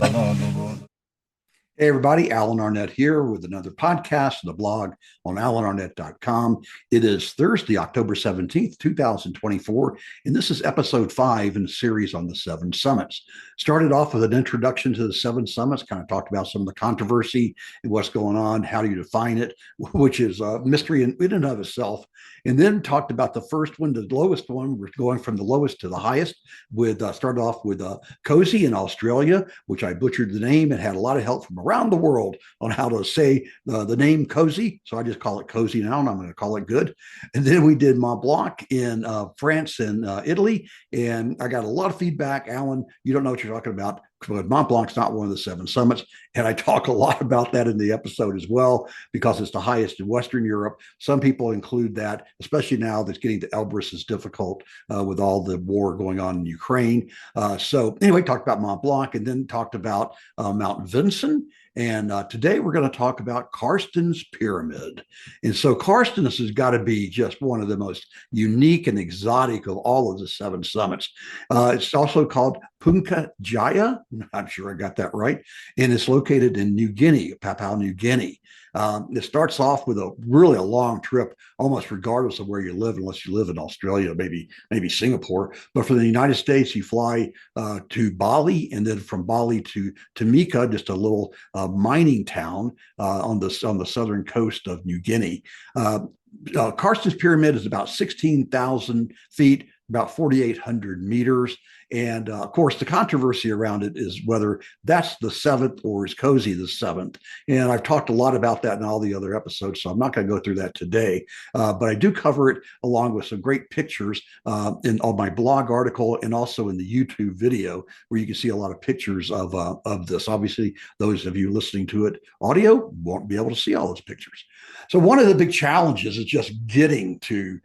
Hey, everybody, Alan Arnett here with another podcast and the blog on alanarnett.com. It is Thursday, October 17th, 2024, and this is episode 5 in the series on the Seven Summits. Started off with an introduction to the Seven Summits, kind of talked about some of the controversy and what's going on, how do you define it, which is a mystery in and of itself. And then talked about the first one, the lowest one. We're going from the lowest to the highest. With started off with Cozy in Australia, which I butchered the name and had a lot of help from around the world on how to say the name Cozy. So I just call it Cozy now, and I'm going to call it good. And then we did Mont Blanc in France and Italy, and I got a lot of feedback. Alan, you don't know what you're talking about. But Mont Blanc's not one of the seven summits. And I talk a lot about that in the episode as well, because it's the highest in Western Europe. Some people include that, especially now that getting to Elbrus is difficult with all the war going on in Ukraine. So anyway, talked about Mont Blanc and then talked about Mount Vinson. And today we're going to talk about Carstensz Pyramid. And so Carstensz has got to be just one of the most unique and exotic of all of the seven summits. It's also called Punka Jaya. I'm sure I got that right. And it's located in New Guinea, Papua New Guinea. It starts off with a really a long trip, almost regardless of where you live, unless you live in Australia, maybe Singapore. But for the United States, you fly to Bali, and then from Bali to Tamika, just a little mining town on the southern coast of New Guinea. Carstensz Pyramid is about 16,000 feet, about 4,800 meters. And of course, the controversy around it is whether that's the seventh or is Cozy the seventh. And I've talked a lot about that in all the other episodes, so I'm not going to go through that today. But I do cover it along with some great pictures on my blog article and also in the YouTube video, where you can see a lot of pictures of this. Obviously, those of you listening to it audio won't be able to see all those pictures. So one of the big challenges is just getting to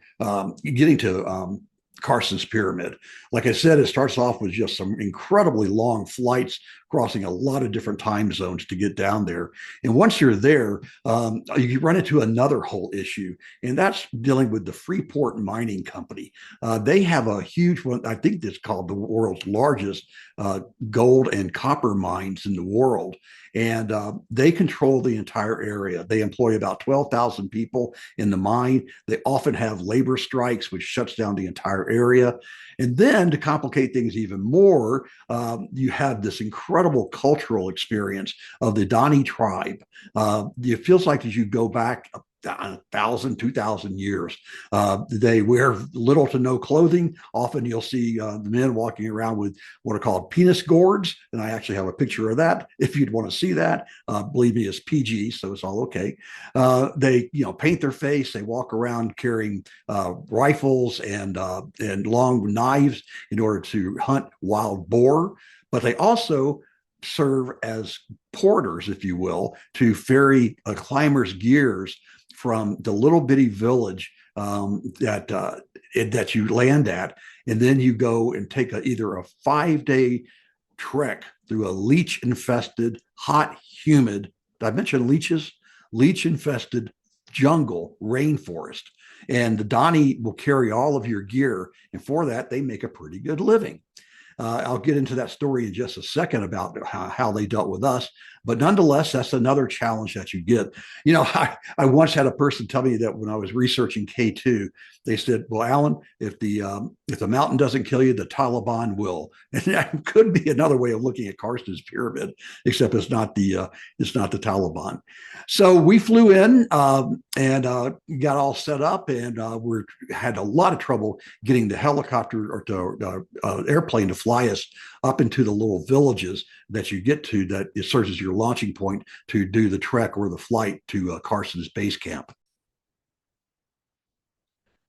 Carstensz Pyramid. Like I said, it starts off with just some incredibly long flights crossing a lot of different time zones to get down there. And once you're there, you run into another whole issue, and that's dealing with the Freeport Mining Company. They have a huge one, I think it's called the world's largest gold and copper mines in the world. And they control the entire area. They employ about 12,000 people in the mine. They often have labor strikes, which shuts down the entire area. And then to complicate things even more, you have this incredible cultural experience of the Dani tribe. It feels like as you go back 1,000, 2,000 years. They wear little to no clothing. Often you'll see the men walking around with what are called penis gourds. And I actually have a picture of that if you'd want to see that. Believe me, it's PG, so it's all okay. They, paint their face. They walk around carrying rifles and long knives in order to hunt wild boar. But they also serve as porters, if you will, to ferry climbers' gears from the little bitty village that you land at, and then you go and take either a 5-day trek through a leech-infested, hot, humid. Did I mention leeches? Leech-infested jungle rainforest, and the Dani will carry all of your gear, and for that they make a pretty good living. I'll get into that story in just a second about how they dealt with us. But nonetheless, that's another challenge that you get. I once had a person tell me that when I was researching K2, they said, "Well, Alan, if the mountain doesn't kill you, the Taliban will." And that could be another way of looking at Carstensz Pyramid, except it's not the Taliban. So we flew in and got all set up, and we had a lot of trouble getting the helicopter or to airplane to fly us up into the little villages that you get to, that it serves as your launching point to do the trek or the flight to Carstensz Base Camp.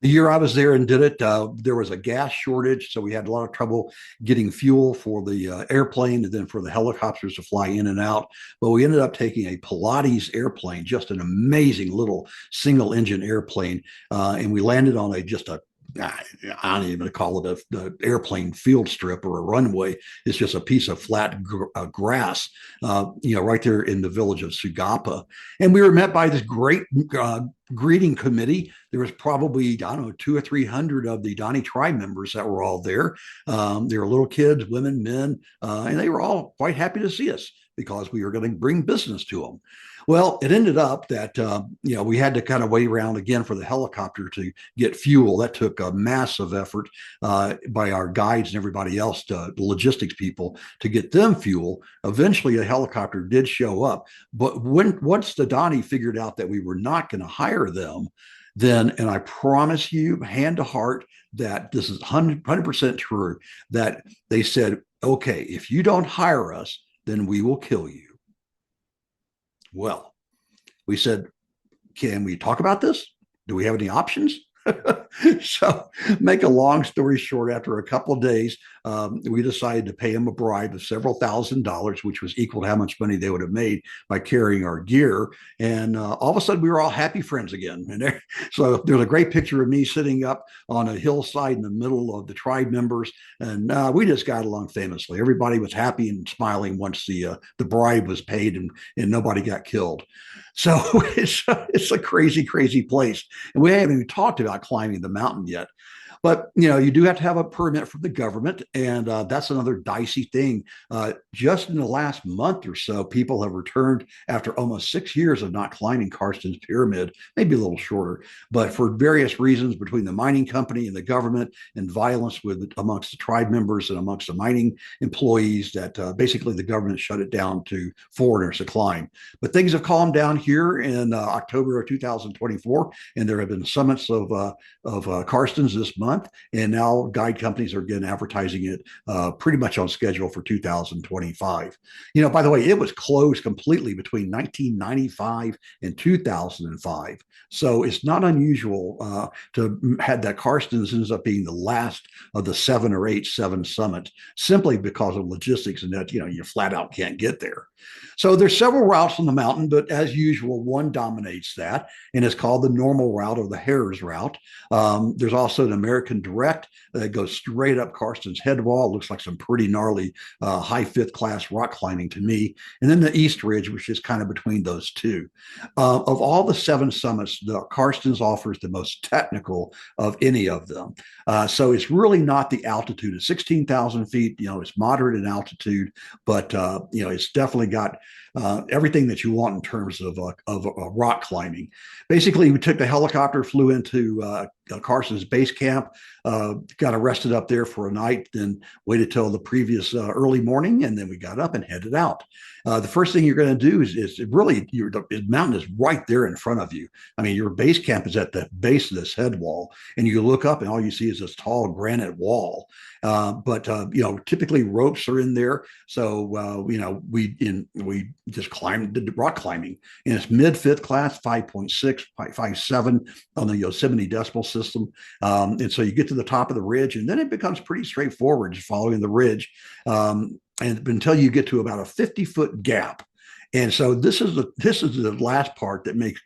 The year I was there and did it, there was a gas shortage, so we had a lot of trouble getting fuel for the airplane and then for the helicopters to fly in and out. But we ended up taking a Pilates airplane, just an amazing little single engine airplane, and we landed on just a I don't even call it the airplane field strip or a runway. It's just a piece of flat grass, right there in the village of Sugapa. And we were met by this great greeting committee. There was probably, I don't know, 200 or 300 of the Donnie Tribe members that were all there. There were little kids, women, men, and they were all quite happy to see us because we were going to bring business to them. Well, it ended up that we had to kind of wait around again for the helicopter to get fuel. That took a massive effort by our guides and everybody else, the logistics people, to get them fuel. Eventually, a helicopter did show up, but once the Donnie figured out that we were not going to hire them, then, and I promise you, hand to heart, that this is 100% true, that they said, okay, if you don't hire us, then we will kill you. Well, we said, can we talk about this? Do we have any options? So, make a long story short, after a couple of days, we decided to pay him a bribe of several $1,000s, which was equal to how much money they would have made by carrying our gear. And all of a sudden, we were all happy friends again. And so there's a great picture of me sitting up on a hillside in the middle of the tribe members, and we just got along famously. Everybody was happy and smiling once the bribe was paid and nobody got killed. So it's a crazy, crazy place. And we haven't even talked about climbing the mountain yet. But you do have to have a permit from the government, and that's another dicey thing. Just in the last month or so, people have returned after almost 6 years of not climbing Karstens Pyramid, maybe a little shorter, but for various reasons between the mining company and the government, and violence amongst the tribe members and amongst the mining employees, that basically the government shut it down to foreigners to climb. But things have calmed down here in October of 2024, and there have been summits of Karstens this month. And now guide companies are again advertising it pretty much on schedule for 2025. By the way, it was closed completely between 1995 and 2005. So it's not unusual to have that Karstens ends up being the last of the 7 summits simply because of logistics and that, you flat out can't get there. So there's several routes on the mountain, but as usual, one dominates that, and it's called the normal route or the Hares route. There's also an American Direct that goes straight up Karstens head wall. It looks like some pretty gnarly high fifth class rock climbing to me. And then the East Ridge, which is kind of between those two. Of all the 7 summits, the Karstens offers the most technical of any of them. So it's really not the altitude. It's 16,000 feet. It's moderate in altitude, but it's definitely got everything that you want in terms of rock climbing. Basically, we took the helicopter, flew into Karstens base camp, got arrested up there for a night, then waited till the previous early morning, and then we got up and headed out. The first thing you're going to do is really the mountain is right there in front of you. I mean, your base camp is at the base of this head wall, and you look up and all you see is this tall granite wall. But typically ropes are in there, so we just climbed the rock climbing, and it's mid fifth class, 5.6, 5.7 on the Yosemite decimal system, and so you get to the top of the ridge, and then it becomes pretty straightforward, just following the ridge, and until you get to about a 50-foot gap. And so this is the last part that makes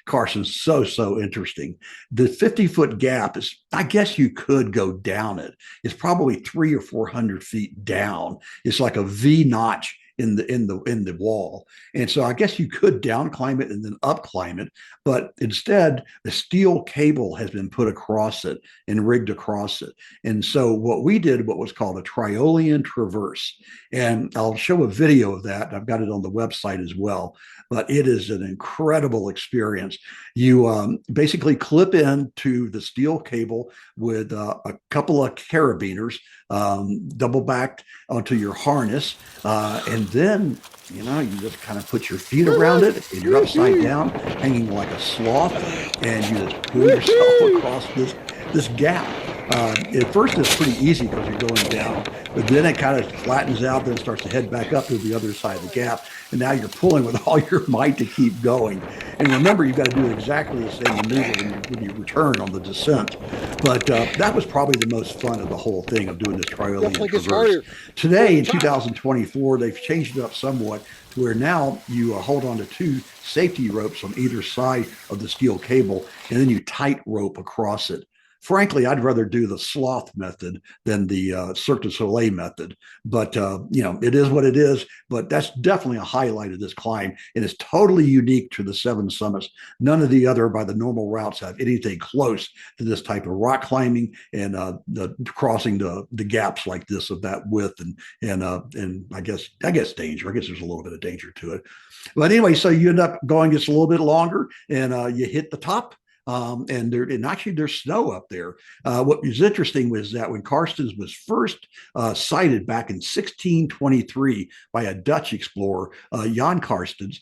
Karstens so interesting. The 50-foot gap is, I guess you could go down it. It's probably 300 or 400 feet down. It's like a V notch in the wall. And so I guess you could down climb it and then up climb it, but instead the steel cable has been put across it and rigged across it. And so what we did, what was called a Triolean traverse, and I'll show a video of that. I've got it on the website as well, but it is an incredible experience. You basically clip into the steel cable with a couple of carabiners, double backed onto your harness, and then you just kind of put your feet around it, and you're upside down, hanging like a sloth, and you just pull yourself across this gap. At first, it's pretty easy because you're going down, but then it kind of flattens out, then starts to head back up to the other side of the gap, and now you're pulling with all your might to keep going. And remember, you've got to do exactly the same maneuver when you return on the descent. But that was probably the most fun of the whole thing of doing this Triolean traverse. Today, in 2024, they've changed it up somewhat to where now you hold on to 2 safety ropes on either side of the steel cable, and then you tight rope across it. frankly, I'd rather do the sloth method than the Cirque du Soleil method. But it is what it is. But that's definitely a highlight of this climb, and it's totally unique to the seven summits. None of the other by the normal routes have anything close to this type of rock climbing and the crossing the gaps like this of that width and I guess danger. I guess there's a little bit of danger to it. But anyway, so you end up going just a little bit longer, and you hit the top. And actually there's snow up there. What was interesting was that when Karstens was first sighted back in 1623 by a Dutch explorer, Jan Karstens,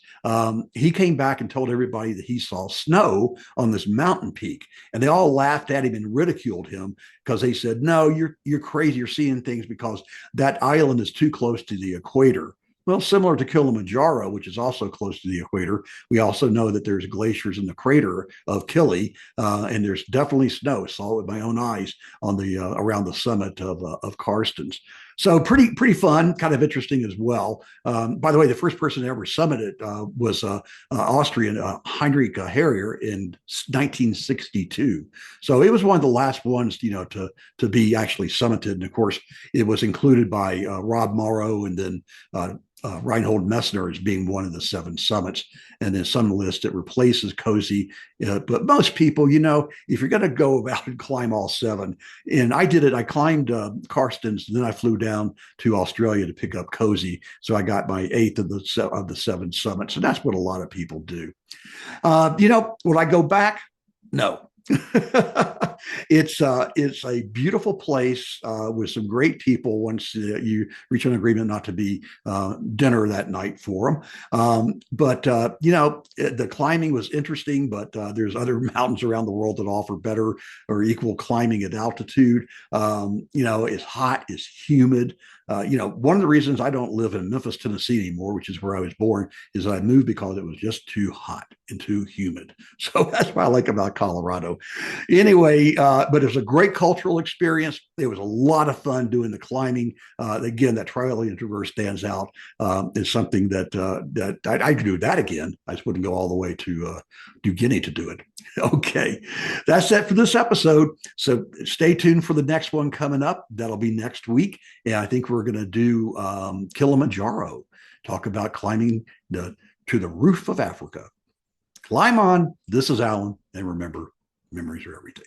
he came back and told everybody that he saw snow on this mountain peak, and they all laughed at him and ridiculed him because they said, "No, you're crazy. You're seeing things because that island is too close to the equator." Well, similar to Kilimanjaro, which is also close to the equator, we also know that there's glaciers in the crater of Kili, and there's definitely snow. Saw it with my own eyes on the around the summit of Karstens. So pretty fun, kind of interesting as well. By the way, the first person to ever summit it was Austrian Heinrich Harrier in 1962. So it was one of the last ones, to be actually summited. And of course, it was included by Rob Morrow and then Reinhold Messner as being one of the seven summits. And then some list it replaces Cozy. But most people, if you're going to go out and climb all seven, and I did it, I climbed Karstens, and then I flew down to Australia to pick up Cozy. So I got my eighth of the seven summits. And that's what a lot of people do. Would I go back? No. It's a beautiful place with some great people once you reach an agreement not to be dinner that night for them. But the climbing was interesting, but there's other mountains around the world that offer better or equal climbing at altitude. It's hot, it's humid. One of the reasons I don't live in Memphis, Tennessee anymore, which is where I was born, is I moved because it was just too hot and too humid. So that's what I like about Colorado. Anyway, but it was a great cultural experience. It was a lot of fun doing the climbing. Again, that Trillium Traverse stands out. Is something that I could do that again. I just wouldn't go all the way to New Guinea to do it. Okay, that's it for this episode. So stay tuned for the next one coming up. That'll be next week. And I think we're going to do Kilimanjaro, talk about climbing to the roof of Africa. Climb on. This is Alan. And remember, memories are everything.